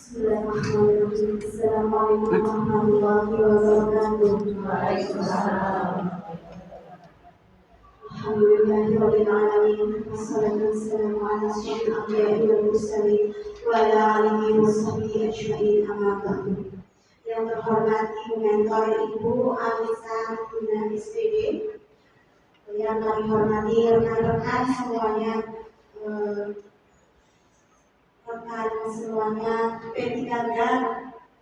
Bismillahirrahmanirrahim. Assalamualaikum warahmatullahi wabarakatuh. Waalaikumsalam. Alhamdulillahirabbil alamin. Wassalatu wassalamu ala asyrofil anbiya'i wal mursalin wa ala alihi washabihi ajmain, amma ba'du. Yang terhormat Ibu Mentor Ibu Alisa Guna SPD, yang kami hormati rekan-rekan semuanya, P3K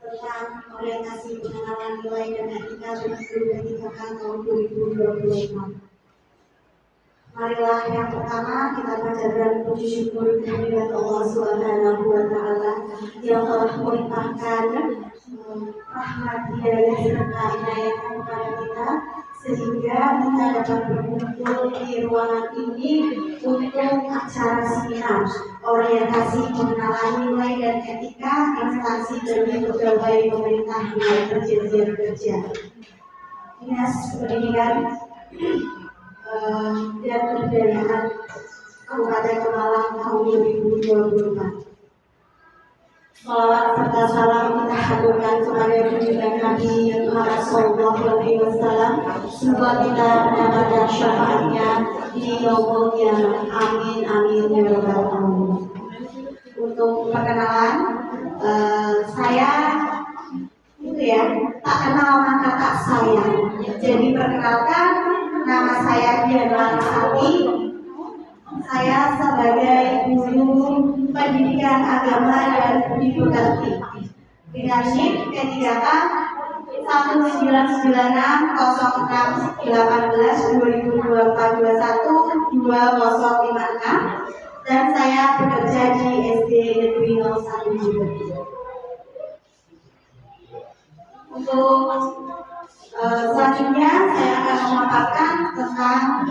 tentang orientasi pengenalan nilai dan etika P3K tahun 2024. Marilah yang pertama kita panjatkan puji syukur kehadirat Allah Subhanahu wa Ta'ala yang telah melimpahkan rahmat hidayah serta inayahnya kepada kita sehingga kita dapat berkumpul di ruangan ini untuk acara seminar orientasi pengenalan nilai dan etika instansi dari pegawai pemerintah yang berjenjang kerja, Dinas Pendidikan dan Kebudayaan Kabupaten Pemalang tahun 2024. Salawat serta salam kita haturkan kepada junjungan Nabi Muhammad SAW. Semoga kita mendapatkan syafaatnya di yaumul qiyamah. Amin amin ya rabbal alamin. Untuk perkenalan, saya tak kenal maka tak sayang. Jadi perkenalkan, nama saya Dian Larisati. Saya sebagai guru pendidikan agama dan budi pekerti dengan NIM P3K 1998/2024/21 dan saya bekerja di SD Negeri 01 juga. Untuk selanjutnya saya akan memaparkan tentang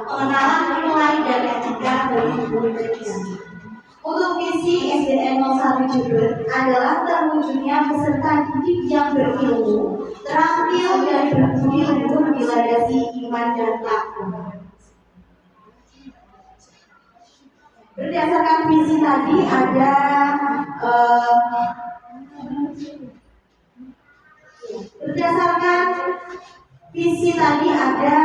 pengenalan nilai dan etika bagi guru pendidikan. Untuk visi SDN 01 Jember adalah terwujudnya peserta didik yang berilmu, terampil dan berbudi luhur dilandasi iman dan takwa. Berdasarkan visi tadi ada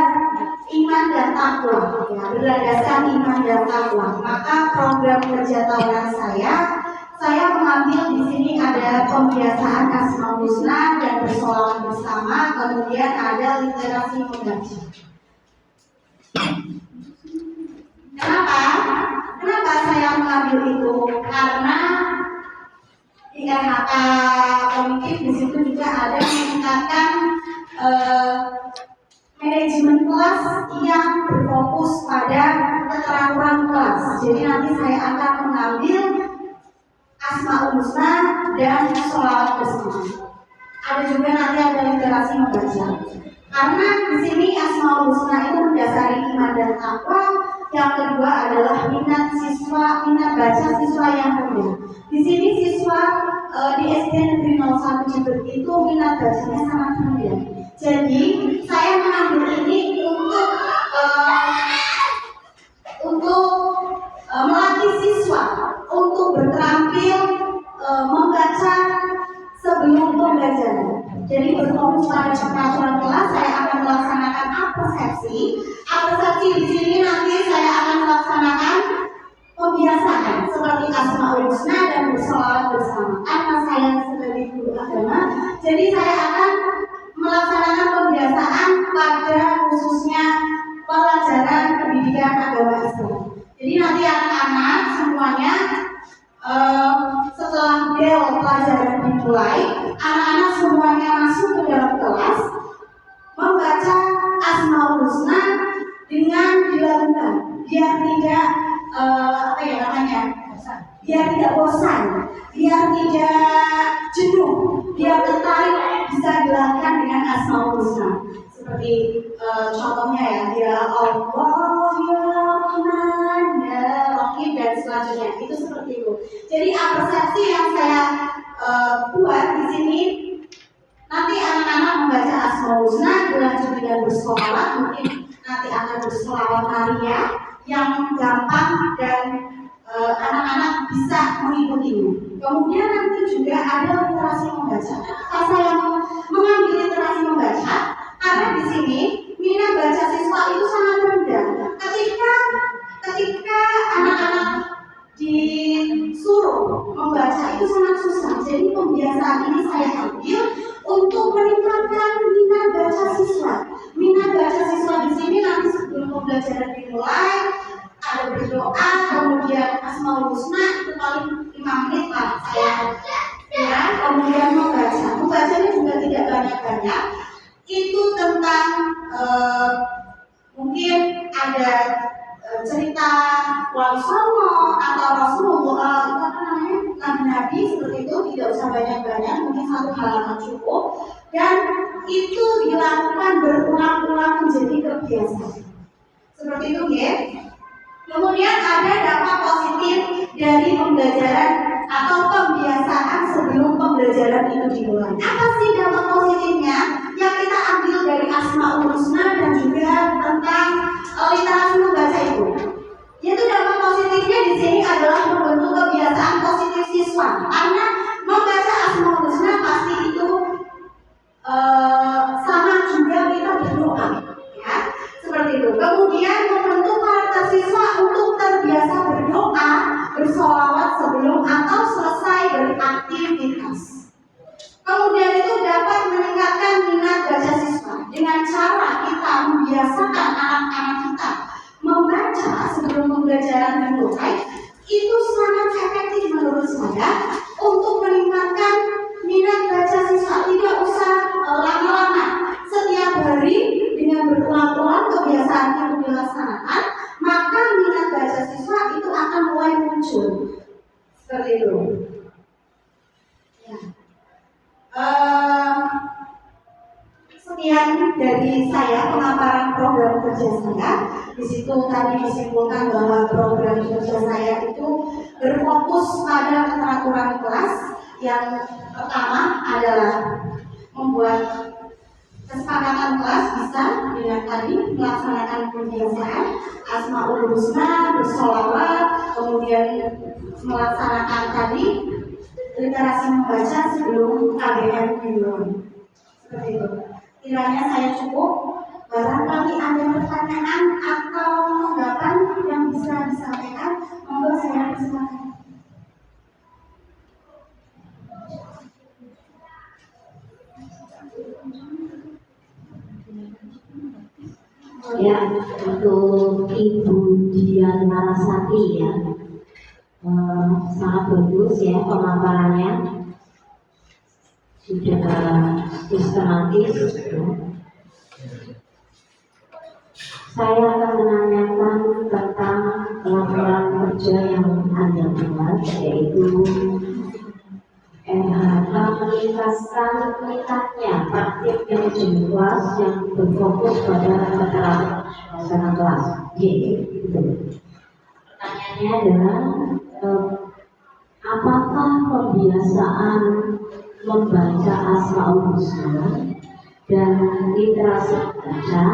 iman dan takwa, berdasarkan iman dan takwa. Maka program kerja tahunan saya mengambil di sini ada pembiasaan Asmaul Husna dan bersolawat bersama, kemudian ada literasi membaca. Kenapa saya mengambil itu? Karena di RHK Komitif di situ juga ada meningkatkan manajemen kelas yang berfokus pada keterampilan kelas. Jadi nanti saya akan mengambil Asmaul Husna dan sholawat bersama. Ada juga nanti ada literasi membaca. Karena di sini Asmaul Husna itu mendasari iman dan takwa. Yang kedua adalah minat baca siswa yang rendah. Di sini siswa di SD Negeri 01 Jember itu minat bacanya sangat rendah. Jadi saya mengambil ini untuk melatih siswa untuk berterampil membaca sebelum pembelajaran. Jadi berfokus pada peraturan kelas, saya akan melaksanakan persepsi di sini nanti saya akan melaksanakan pembiasaan seperti Asmaul Husna dan bersolawat bersama. Karena saya sebagai guru agama, jadi saya akan melaksanakan pembiasaan pada khususnya pelajaran pendidikan agama Islam. Jadi nanti anak-anak semuanya setelah bel pelajaran dimulai, anak-anak semuanya masuk ke dalam kelas membaca Asmaul Husna dengan dilakukan biar tidak biar tidak bosan, biar tidak jenuh, biar tertarik, bisa dilakukan dengan Asmaul Husna. Seperti contohnya ya Allah ya Rahman ya Rahim dan selanjutnya itu seperti itu. Jadi persepsi yang saya buat di sini, nanti anak-anak membaca Asmaul Husna dilanjut dengan bersolawat, mungkin nanti akan bersolawat Maria yang gampang dan anak-anak bisa mengikutinya. Kemudian nanti juga juga ada literasi membaca. Kenapa saya mengambil literasi membaca? Karena di sini minat baca siswa itu sangat rendah. Ketika anak-anak disuruh membaca itu sangat susah. Jadi pembiasaan ini saya ambil untuk meningkatkan minat baca siswa. Minat baca siswa di sini nanti sebelum pembelajaran dimulai ada berdoa, kemudian Asmaul Husna itu paling 5 menit lah saya ya, kemudian membacanya juga tidak banyak-banyak. Itu tentang mungkin ada cerita Wali Songo atau Rasulullah, itu apa namanya, Nabi-Nabi seperti itu, tidak usah banyak-banyak, mungkin 1 halaman cukup. Dan itu dilakukan berulang-ulang menjadi kebiasaan. Seperti itu ya. Kemudian ada dampak positif dari pembelajaran atau pembiasaan sebelum pembelajaran itu dimulai. Apa sih dampak positifnya yang kita ambil dari Asmaul Husna dan juga tentang literasi membaca itu? Yaitu dampak positifnya di sini adalah membentuk kebiasaan positif siswa. Karena membaca Asmaul Husna pasti itu sama juga kita berdoa, ya, seperti itu. Kemudian membentuk karakter siswa untuk terbiasa berdoa, bersolawat sebelum atau selesai beraktivitas. Kemudian itu dapat meningkatkan minat baca siswa dengan cara kita membiasakan anak-anak kita membaca sebelum pembelajaran dimulai. Itu sangat efektif menurut saya untuk meningkatkan minat baca siswa. Tidak usah lama-lama, setiap hari dengan berulang-ulang kebiasaan itu dilaksanakan, maka minat baca siswa itu akan mulai muncul. Seperti itu. Ya. Sekian dari saya pemaparan program kerja saya. Di situ tadi disimpulkan bahwa program kerja saya itu berfokus pada keteraturan kelas. Yang pertama adalah membuat kesepakatan kelas bisa dengan tadi melaksanakan pembiasaan Asmaul Husna, bersolawat, kemudian melaksanakan tadi literasi membaca sebelum KBM dimulai. Seperti itu. Kiranya saya cukup. Barangkali ada pertanyaan atau tanggapan yang bisa disampaikan, monggo saya persilakan. Ya, untuk Ibu Dian Narasati ya, sangat bagus ya pemaparannya, sudah sistematis. Saya akan menanyakan tentang laporan kerja yang Anda buat, yaitu MHK meningkatkan minatnya praktik manajemen kelas yang berfokus pada keterangan suasana kelas. Pertanyaannya adalah apakah pembiasaan membaca Asmaul Husna dan literasi baca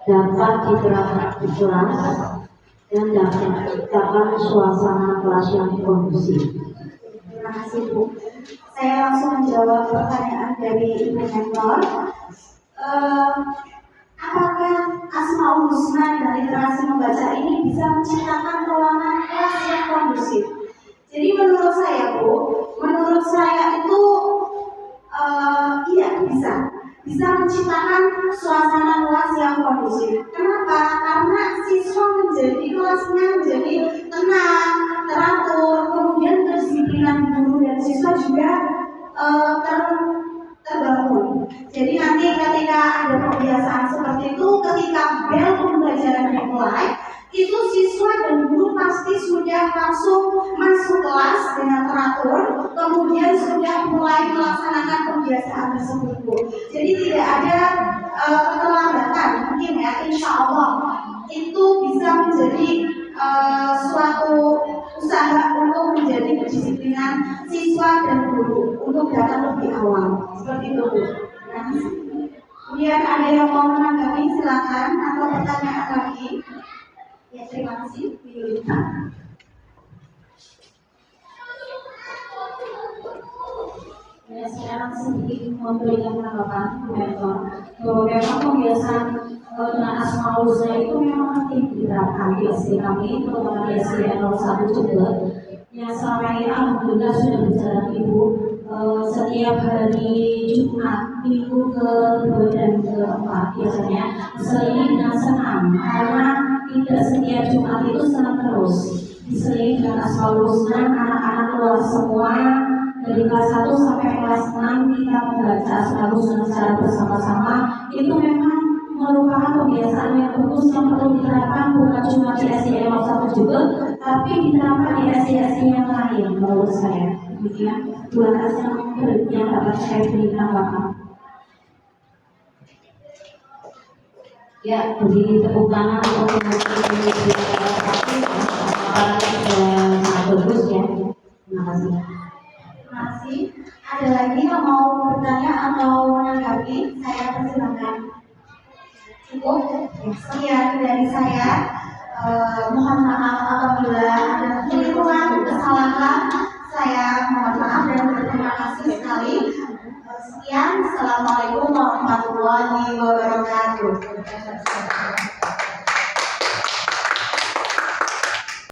dapat diterapkan di kelas dan dapat menciptakan suasana kelas yang kondusif? Terima kasih Bu. Saya langsung menjawab pertanyaan dari Ibu Mentor. Apakah Asmaul Husna dan literasi membaca ini bisa menciptakan ruangan kelas yang kondusif? Jadi menurut saya Bu, menurut saya itu iya bisa menciptakan suasana kelas yang kondusif. Kenapa? Karena siswa menjadi kelasnya menjadi tenang, teratur, kemudian kedisiplinan guru dan siswa juga terbangun. Jadi nanti ketika ada kebiasaan seperti itu, ketika bel pembelajaran dimulai, itu siswa dan guru pasti sudah langsung masuk kelas dengan teratur, kemudian sudah mulai melaksanakan kebiasaan tersebut. Jadi tidak ada keterlambatan mungkin ya, insya Allah itu bisa menjadi suatu usaha untuk menjadi kedisiplinan siswa dan guru untuk datang lebih awal. Seperti itu Bu. Terima kasih. Kemudian ada yang mau menanggapi silakan atau pertanyaan lagi. Ya, terima kasih Bu Yulita. Ya, saya sedikit memberikan tanggapan mentor bahwa memang kebiasaan dengan Asmaul Husna itu memang penting diterapkan di SD kami, terutama di SD 01 juga. Yang selama ini alhamdulillah sudah berjalan Ibu. Setiap hari Jumat, minggu ke-2 dan ke-4 biasanya diselingi dengan senam, karena tidak setiap Jumat itu senam terus. Diselingi dengan Asmaul Husna, anak-anak keluar semua dari kelas 1 sampai kelas 6 kita membaca Asmaul Husna secara bersama-sama. Itu memang merupakan kebiasaan yang bagus yang perlu diterapkan bukan cuma di SD 01 juga, tapi diterapkan di SD-SD yang lain menurut saya. Demikian dua hasil yang dapat saya beri tanggapan. Ya, beri tepuk tangan untuk sangat bagus ya. Terima kasih. Terima kasih. Ada lagi yang mau bertanya atau menanggapi? Saya persilakan. Cukup. Sekian dari saya. Mohon maaf apabila ada keliruan, kesalahan. Saya mohon maaf dan berterima kasih sekali. Sekian. Assalamualaikum warahmatullahi wabarakatuh.